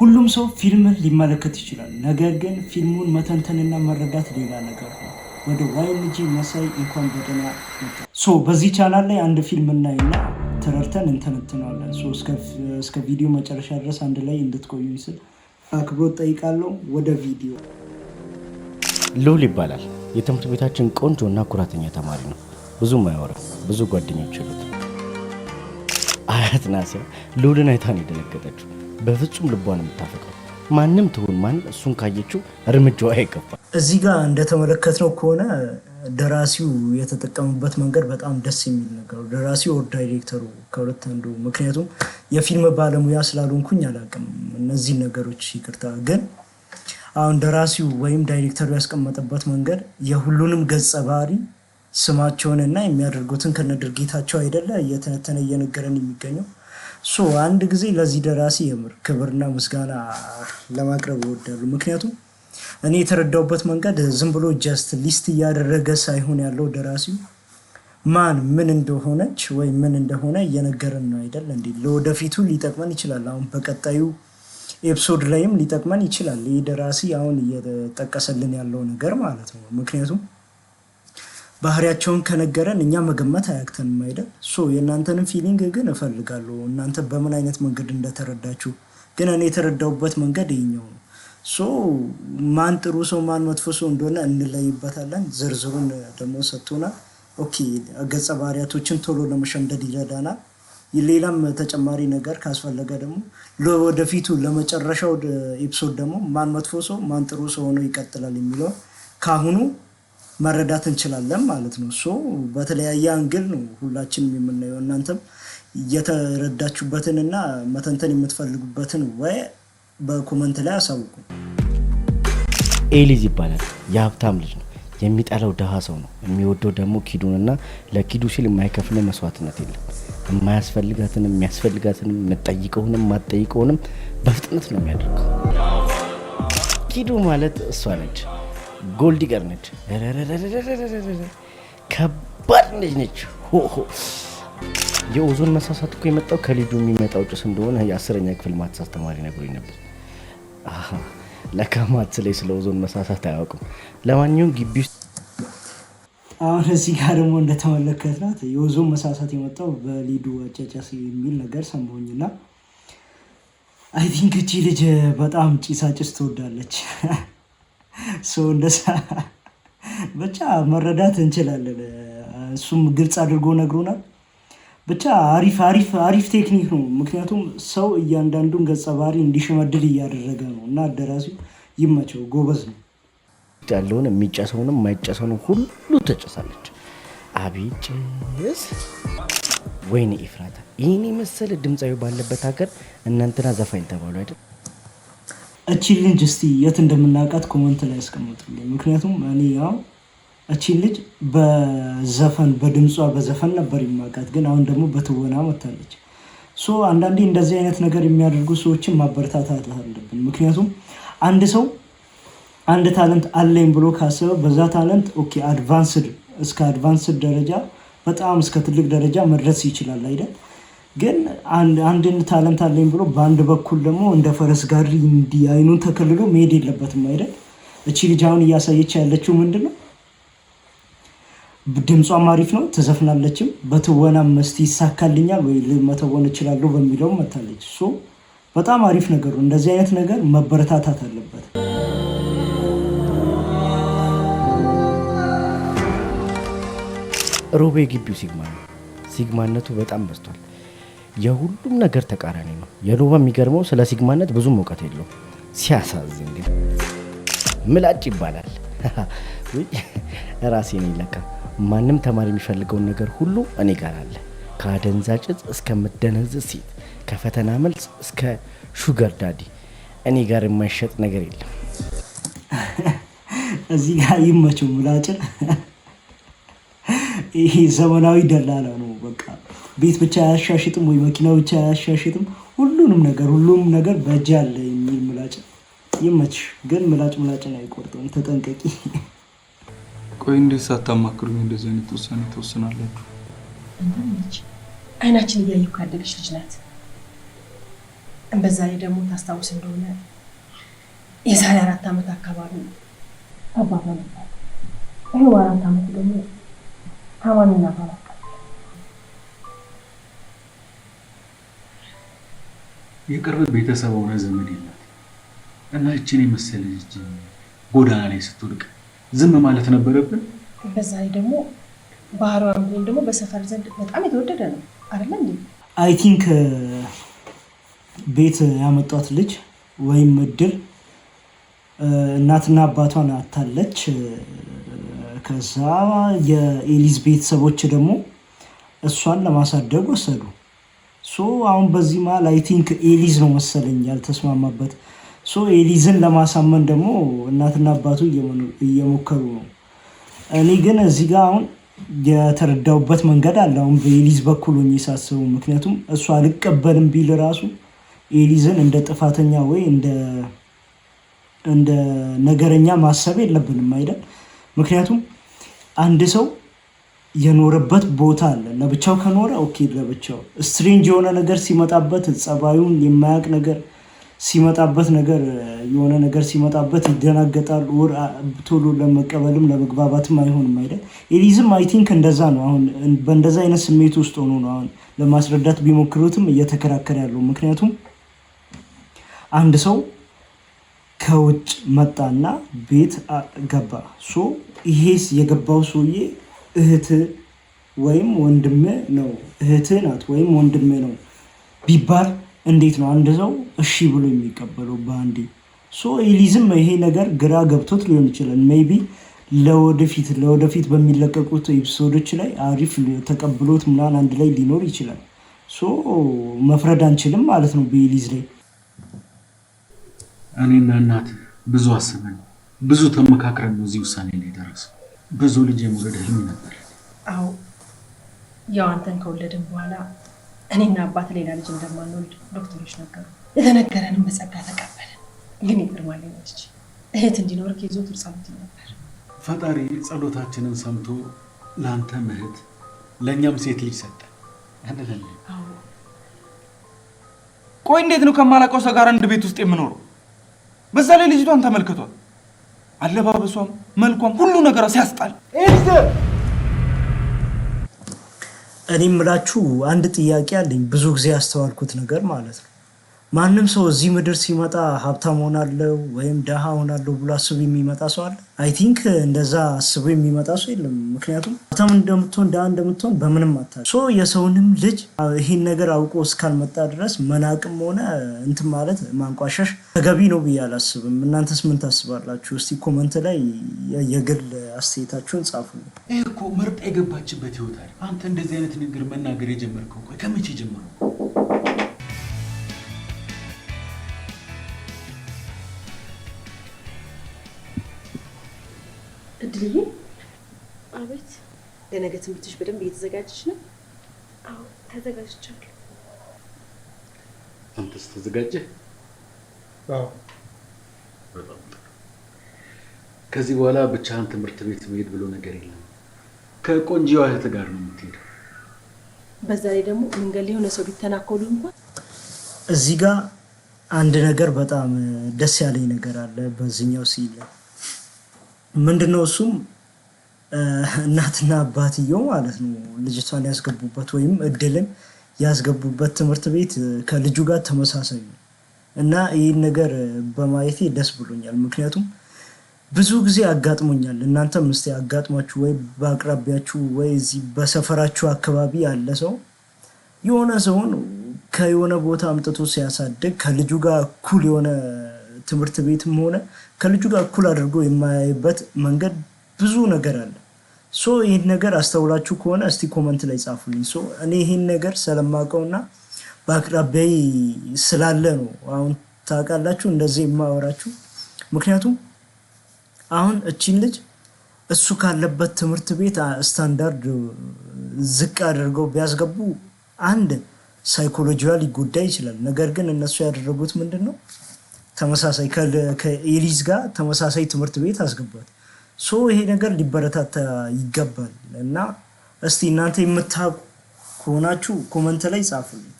ሁሉም ሰው ፊልም ሊመለከት ይችላል። ነገር ግን ፊልሙን መተንተንና መረዳት ሌላ ነገር ነው። ወደ ዋይልጂ መሳይ እንኳን በደህና መጣ። በዚህ ቻናል ላይ አንድ ፊልም እናይና ተረድተን እንተነትናለን። እስከ ቪዲዮ መጨረሻ ድረስ አንድ ላይ እንድትቆዩ ስል አክብሮት ጠይቃለሁ። ወደ ቪዲዮ። ልዑል ይባላል። የትምህርት ቤታችን ቆንጆ እና ኩራተኛ ተማሪ ነው። ብዙም አያወራም፣ ብዙ ጓደኞች አሉት። አያት ናሲያ ልዑልን አይታ ነው የደነገጠችው። በፍጹም ልቧን የምታፈቀው ማንም ትሁን ማን እሱን ካየችው እርምጃዋ አይገባም። እዚህ ጋር እንደተመለከትነው ከሆነ ደራሲው የተጠቀሙበት መንገድ በጣም ደስ የሚል ነገር። ደራሲው ወር ዳይሬክተሩ ከሁለት አንዱ። ምክንያቱም የፊልም ባለሙያ ስላልሆንኩኝ አላውቅም እነዚህ ነገሮች፣ ይቅርታ። ግን አሁን ደራሲው ወይም ዳይሬክተሩ ያስቀመጠበት መንገድ የሁሉንም ገጸ ባህሪ ስማቸውንና የሚያደርጉትን ከነድርጊታቸው አይደለ እየተነተነ እየነገረን የሚገኘው። አንድ ጊዜ ለዚህ ደራሲ የምር ክብርና ምስጋና ለማቅረብ ይወዳሉ። ምክንያቱም እኔ የተረዳውበት መንገድ ዝም ብሎ ጀስት ሊስት እያደረገ ሳይሆን ያለው ደራሲው ማን ምን እንደሆነች ወይም ምን እንደሆነ እየነገረን ነው አይደል እንዴ። ለወደፊቱ ሊጠቅመን ይችላል። አሁን በቀጣዩ ኤፒሶድ ላይም ሊጠቅመን ይችላል። ይህ ደራሲ አሁን እየጠቀሰልን ያለው ነገር ማለት ነው። ምክንያቱም ባህሪያቸውን ከነገረን እኛ መገመት አያክተንም አይደል። የእናንተንም ፊሊንግ ግን እፈልጋለሁ፣ እናንተ በምን አይነት መንገድ እንደተረዳችሁ። ግን እኔ የተረዳውበት መንገድ ይኸኛው ነው። ማን ጥሩ ሰው ማን መጥፎ ሰው እንደሆነ እንለይበታለን። ዝርዝሩን ደግሞ ሰጥቶናል። ኦኬ፣ ገጸ ባህሪያቶችን ቶሎ ለመሸምደድ ይረዳናል። ሌላም ተጨማሪ ነገር ካስፈለገ ደግሞ ለወደፊቱ ለመጨረሻው ኤፒሶድ ደግሞ ማን መጥፎ ሰው ማን ጥሩ ሰው ሆኖ ይቀጥላል የሚለው ካሁኑ መረዳት እንችላለን ማለት ነው። በተለያየ አንግል ነው ሁላችንም የምናየው። እናንተም እየተረዳችሁበትንና መተንተን የምትፈልጉበትን ወይ በኮመንት ላይ አሳውቁ። ኤሊዝ ይባላል። የሀብታም ልጅ ነው። የሚጠላው ደሃ ሰው ነው። የሚወደው ደግሞ ኪዱንና ለኪዱ ሲል የማይከፍለው መስዋዕትነት የለም። የማያስፈልጋትንም የሚያስፈልጋትንም የምትጠይቀውንም ማትጠይቀውንም በፍጥነት ነው የሚያደርገው። ኪዱ ማለት እሷ ነች። ጎልዲገር ነች። ከባድ ልጅ ነች። የኦዞን መሳሳት እኮ የመጣው ከልጁ የሚመጣው ጭስ እንደሆነ የ10ኛ ክፍል ማትስ አስተማሪ ነግሮኝ ነበር። ለካ ማትስ ላይ ስለ ኦዞን መሳሳት አያውቅም። ለማንኛውም ግቢ ውስጥ አሁን እዚህ ጋር ደግሞ እንደተመለከትናት የኦዞን መሳሳት የመጣው በሊዱ አጨጨስ የሚል ነገር ሰማሁኝና አይ ቲንክ እቺ ልጅ በጣም ጭሳጭስ ትወዳለች። እንደዛ ብቻ መረዳት እንችላለን። እሱም ግልጽ አድርጎ ነግሮናል። ብቻ አሪፍ ቴክኒክ ነው። ምክንያቱም ሰው እያንዳንዱን ገጸ ባህሪ እንዲሸመድድ እያደረገ ነው እና አደራሲው ይመቸው፣ ጎበዝ ነው። ያለውን የሚጨሰውንም የማይጨሰውንም ሁሉ ተጨሳለች። አቤት ጭስ! ወይኔ ኤፍራታ! ይህን የመሰለ ድምፃዊ ባለበት ሀገር እናንተና ዘፋኝ ተባሉ አይደል? እቺን ልጅ እስቲ የት እንደምናውቃት ኮመንት ላይ ያስቀምጡልኝ። ምክንያቱም እኔ ያው እቺን ልጅ በዘፈን በድምጿ በዘፈን ነበር የማውቃት፣ ግን አሁን ደግሞ በትወና መታለች። አንዳንዴ እንደዚህ አይነት ነገር የሚያደርጉ ሰዎችን ማበረታታት አለብን። ምክንያቱም አንድ ሰው አንድ ታለንት አለኝ ብሎ ካሰበ በዛ ታለንት ኦኬ እስከ አድቫንስድ ደረጃ በጣም እስከ ትልቅ ደረጃ መድረስ ይችላል አይደል? ግን አንድን ታለንት አለኝ ብሎ በአንድ በኩል ደግሞ እንደ ፈረስ ጋሪ እንዲህ አይኑን ተከልሎ መሄድ የለበትም አይደል? እቺ ልጅ አሁን እያሳየች ያለችው ምንድን ነው? ድምጿም አሪፍ ነው፣ ትዘፍናለችም። በትወናም እስቲ ይሳካልኛል ወይ መተወን እችላለሁ በሚለው መታለች። በጣም አሪፍ ነገር ነው። እንደዚህ አይነት ነገር መበረታታት አለበት። ሮቤ ግቢው ሲግማ ነው። ሲግማነቱ በጣም በዝቷል። የሁሉም ነገር ተቃራኒ ነው። የሮባ የሚገርመው ስለ ሲግማነት ብዙም እውቀት የለውም። ሲያሳዝን ግን ምላጭ ይባላል። ራሴ ነኝ ለካ። ማንም ተማሪ የሚፈልገውን ነገር ሁሉ እኔ ጋር አለ። ከአደንዛዥ እጽ እስከምትደነዝዝ ሴት፣ ከፈተና መልስ እስከ ሹገር ዳዲ እኔ ጋር የማይሸጥ ነገር የለም። እዚህ ጋር ይመቸው ምላጭን። ይሄ ዘመናዊ ደላላ ነው። በቃ ቤት ብቻ አያሻሽጥም ወይ መኪና ብቻ አያሻሽጥም፣ ሁሉም ነገር በእጅ አለ የሚል ምላጭ። ይመችሽ። ግን ምላጭን አይቆርጥም፣ ተጠንቀቂ። ቆይ እንዴት ሳታማክሩኝ እንደዚህ አይነት ውሳኔ ትወስናላችሁ? አይናችን እያየሁ ካደገች ልጅ ናት። በዛ ላይ ደግሞ ታስታውስ እንደሆነ የዛሬ 4 ዓመት አካባቢ አባባ ነበር። ይሄው 4 ዓመት ደግሞ ታማሚና ባላቀ የቅርብ ቤተሰብ ሆነ ዘመድ የላት እና እቺን የመሰለ ልጅ ጎዳና ላይ ስትወድቅ ዝም ማለት ነበረብን? በዛ ላይ ደግሞ ባህሪዋን ቢሆን ደግሞ በሰፈር ዘንድ በጣም የተወደደ ነው አይደል እንዴ? አይ ቲንክ ቤት ያመጣት ልጅ ወይም እድል እናትና አባቷን አታለች። ከዛ የኤሊዝ ቤተሰቦች ደግሞ እሷን ለማሳደግ ወሰዱ። አሁን በዚህ መሀል አይ ቲንክ ኤሊዝ ነው መሰለኝ ያልተስማማበት። ኤሊዝን ለማሳመን ደግሞ እናትና አባቱ እየሞከሩ ነው። እኔ ግን እዚህ ጋር አሁን የተረዳውበት መንገድ አለ አሁን በኤሊዝ በኩል ሆኜ ሳስበው። ምክንያቱም እሷ አልቀበልም ቢል ራሱ ኤሊዝን እንደ ጥፋተኛ ወይ እንደ ነገረኛ ማሰብ የለብንም አይደል? ምክንያቱም አንድ ሰው የኖረበት ቦታ አለ። ለብቻው ከኖረ ኦኬ፣ ለብቻው ስትሬንጅ የሆነ ነገር ሲመጣበት፣ ጸባዩን የማያውቅ ነገር ሲመጣበት፣ የሆነ ነገር ሲመጣበት ይደናገጣል። ወር ቶሎ ለመቀበልም ለመግባባትም አይሆንም አይደል? ኤሊዝም አይ ቲንክ እንደዛ ነው። አሁን በእንደዛ አይነት ስሜት ውስጥ ሆኖ ነው አሁን ለማስረዳት ቢሞክሩትም እየተከራከረ ያለው። ምክንያቱም አንድ ሰው ከውጭ መጣና ቤት ገባ። ይሄስ የገባው ሰውዬ እህት ወይም ወንድም ነው፣ እህት ናት ወይም ወንድም ነው ቢባል እንዴት ነው አንድ ሰው እሺ ብሎ የሚቀበለው በአንዴ? ኤሊዝም ይሄ ነገር ግራ ገብቶት ሊሆን ይችላል። ሜይ ቢ ለወደፊት በሚለቀቁት ኤፒሶዶች ላይ አሪፍ ተቀብሎት ምናምን አንድ ላይ ሊኖር ይችላል። መፍረድ አንችልም ማለት ነው በኤሊዝ ላይ። እኔና እናት ብዙ አስበን ብዙ ተመካክረን ነው እዚህ ውሳኔ ላይ ደረስን። ብዙ ልጅ የመውለድ ህልም ነበር። አዎ ያው አንተን ከወለድን በኋላ እኔና አባት ሌላ ልጅ እንደማንወልድ ዶክተሮች ነገሩ። የተነገረንም በጸጋ ተቀበልን። ግን ይቅርማል ነች እህት እንዲኖር ከይዞት ጸሎት ነበር። ፈጣሪ ጸሎታችንን ሰምቶ ለአንተም እህት ለእኛም ሴት ልጅ ሰጠ። አዎ ቆይ እንዴት ነው ከማላውቀው ሰው ጋር አንድ ቤት ውስጥ የምኖረው? በዛ ላይ ልጅቷን ተመልክቷል። አለባበሷም መልኳም ሁሉ ነገሯ ሲያስጣል። እኔ የምላችሁ አንድ ጥያቄ አለኝ። ብዙ ጊዜ ያስተዋልኩት ነገር ማለት ነው፣ ማንም ሰው እዚህ ምድር ሲመጣ ሀብታም ሆናለሁ ወይም ደሃ ሆናለሁ ብሎ አስቦ የሚመጣ ሰው አለ? አይ ቲንክ እንደዛ አስቦ የሚመጣ ሰው የለም። ምክንያቱም ሀብታም እንደምትሆን ደሃ እንደምትሆን በምንም አታ የሰውንም ልጅ ይህን ነገር አውቆ እስካልመጣ ድረስ መናቅም ሆነ እንትን ማለት ማንቋሸሽ ተገቢ ነው ብዬ አላስብም። እናንተስ ምን ታስባላችሁ? እስቲ ኮመንት ላይ የግል አስተያየታችሁን ጻፉልኝ። ይህ እኮ መርጣ የገባችበት ህይወታል። አንተ እንደዚህ አይነት ንግግር መናገር የጀመርከው ቆይ ከመቼ ጀመረው? እድልዬ። አቤት። ለነገ ትምህርትሽ በደንብ እየተዘጋጀሽ ነው? አዎ ተዘጋጅቻለሁ። አንተስ ተዘጋጀህ? አዎ። በጣም ጥሩ። ከዚህ በኋላ ብቻህን ትምህርት ቤት መሄድ ብሎ ነገር የለም። ከቆንጆዋ እህት ጋር ነው የምትሄደው። በዛ ላይ ደግሞ መንገድ ላይ የሆነ ሰው ቢተናኮሉ እንኳን እዚህ ጋር አንድ ነገር በጣም ደስ ያለኝ ነገር አለ በዚህኛው ሲል ምንድነው እሱም እናትና አባትየው ማለት ነው ልጅቷን ያስገቡበት ወይም እድልን ያስገቡበት ትምህርት ቤት ከልጁ ጋር ተመሳሳይ ነው እና ይህን ነገር በማየቴ ደስ ብሎኛል። ምክንያቱም ብዙ ጊዜ አጋጥሞኛል። እናንተም እስቲ አጋጥሟችሁ ወይ በአቅራቢያችሁ ወይ እዚህ በሰፈራችሁ አካባቢ ያለ ሰው የሆነ ሰውን ከየሆነ ቦታ አምጥቶ ሲያሳድግ ከልጁ ጋር እኩል የሆነ ትምህርት ቤትም ሆነ ከልጁ ጋር እኩል አድርጎ የማያይበት መንገድ ብዙ ነገር አለ። ይህን ነገር አስተውላችሁ ከሆነ እስቲ ኮመንት ላይ ጻፉልኝ። እኔ ይህን ነገር ስለማውቀውና በአቅራቢያዬ ስላለ ነው አሁን ታውቃላችሁ እንደዚህ የማወራችሁ። ምክንያቱም አሁን እቺን ልጅ እሱ ካለበት ትምህርት ቤት ስታንዳርድ ዝቅ አድርገው ቢያስገቡ አንድ ሳይኮሎጂዋ ሊጎዳ ይችላል። ነገር ግን እነሱ ያደረጉት ምንድን ነው? ተመሳሳይ ከኤሊዝ ጋር ተመሳሳይ ትምህርት ቤት አስገባት። ይሄ ነገር ሊበረታታ ይገባል እና እስቲ እናንተ የምታውቁ ከሆናችሁ ኮመንት ላይ ጻፉልኝ።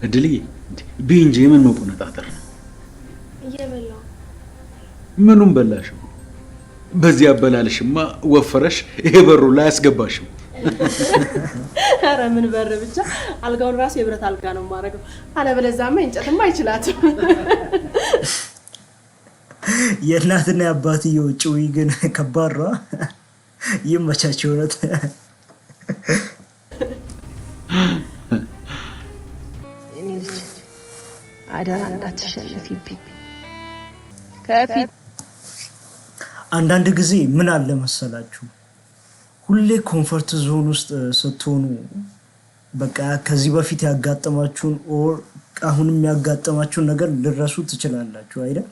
እድልዬ ቢንጂ ምን መቆነጣጠር ነው? እየበላሁ። ምኑን በላሽው? በዚህ አበላልሽማ ወፈረሽ ይሄ በሩ ላይ አያስገባሽም። ኧረ ምን በር ብቻ አልጋውን ራሱ የብረት አልጋ ነው የማደርገው። አለበለዚያማ እንጨትማ አይችላትም። የእናትና የአባትየው ጭዊ ግን ከባድ ነው። ይመቻቸው እውነት። እኔ ልጅ አደራ እንዳትሸነፊብኝ ከፊት። አንዳንድ ጊዜ ምን አለ መሰላችሁ፣ ሁሌ ኮንፈርት ዞን ውስጥ ስትሆኑ በቃ ከዚህ በፊት ያጋጠማችሁን ኦር አሁንም ያጋጠማችሁን ነገር ልረሱ ትችላላችሁ አይደል?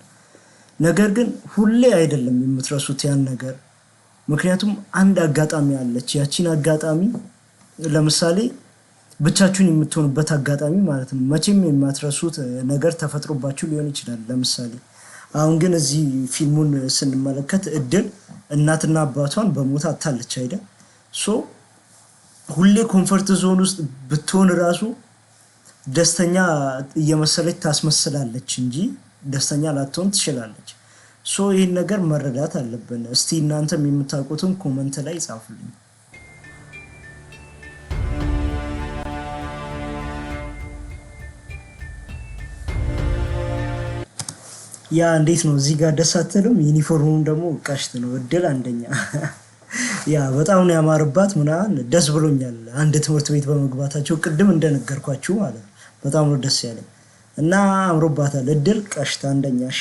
ነገር ግን ሁሌ አይደለም የምትረሱት ያን ነገር። ምክንያቱም አንድ አጋጣሚ አለች። ያቺን አጋጣሚ ለምሳሌ ብቻችሁን የምትሆኑበት አጋጣሚ ማለት ነው። መቼም የማትረሱት ነገር ተፈጥሮባችሁ ሊሆን ይችላል። ለምሳሌ አሁን ግን እዚህ ፊልሙን ስንመለከት እድል እናትና አባቷን በሞት አታለች አይደል? ሶ ሁሌ ኮንፈርት ዞን ውስጥ ብትሆን ራሱ ደስተኛ እየመሰለች ታስመስላለች እንጂ ደስተኛ ላትሆን ትችላለች። ሶ ይህን ነገር መረዳት አለብን። እስቲ እናንተም የምታውቁትን ኮመንት ላይ ጻፉልኝ። ያ እንዴት ነው እዚህ ጋር ደስ አትልም? ዩኒፎርሙም ደግሞ ቀሽት ነው። እድል አንደኛ ያ በጣም ነው ያማረባት ምናምን ደስ ብሎኛል። አንድ ትምህርት ቤት በመግባታቸው ቅድም እንደነገርኳችሁ ማለት ነው። በጣም ነው ደስ ያለኝ እና አምሮባታል። እድል ቀሽት አንደኛ። እሺ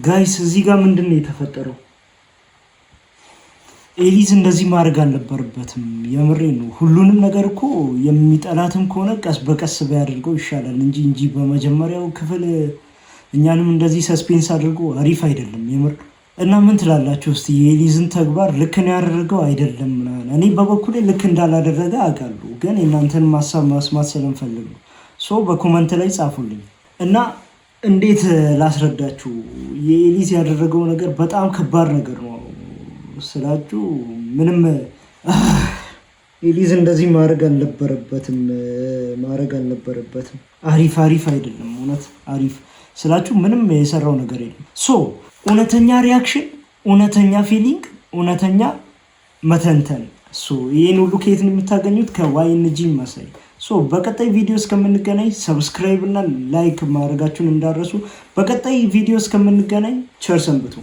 ጋይስ እዚህ ጋር ምንድን ነው የተፈጠረው? ኤሊዝ እንደዚህ ማድረግ አልነበረበትም። የምሬ ነው። ሁሉንም ነገር እኮ የሚጠላትም ከሆነ ቀስ በቀስ ቢያደርገው ይሻላል እንጂ በመጀመሪያው ክፍል እኛንም እንደዚህ ሰስፔንስ አድርጎ አሪፍ አይደለም የምር። እና ምን ትላላችሁ እስቲ? የኤሊዝን ተግባር ልክ ነው ያደረገው አይደለም? እኔ በበኩሌ ልክ እንዳላደረገ አውቃለሁ፣ ግን የእናንተን ማሳብ ማስማት ስለምፈልግ ነው። ሶ በኮመንት ላይ ጻፉልኝ እና እንዴት ላስረዳችሁ? የኤሊዝ ያደረገው ነገር በጣም ከባድ ነገር ነው ስላችሁ ምንም ኤሊዝ እንደዚህ ማድረግ አልነበረበትም። አሪፍ አይደለም እውነት። አሪፍ ስላችሁ ምንም የሰራው ነገር የለም። ሶ እውነተኛ ሪያክሽን፣ እውነተኛ ፊሊንግ፣ እውነተኛ መተንተን። ሶ ይህን ሁሉ ከየት ነው የምታገኙት? ከዋይንጂ መሳይ። ሶ በቀጣይ ቪዲዮ እስከምንገናኝ ሰብስክራይብ እና ላይክ ማድረጋችሁን እንዳረሱ። በቀጣይ ቪዲዮ እስከምንገናኝ ቸር ሰንብቱ።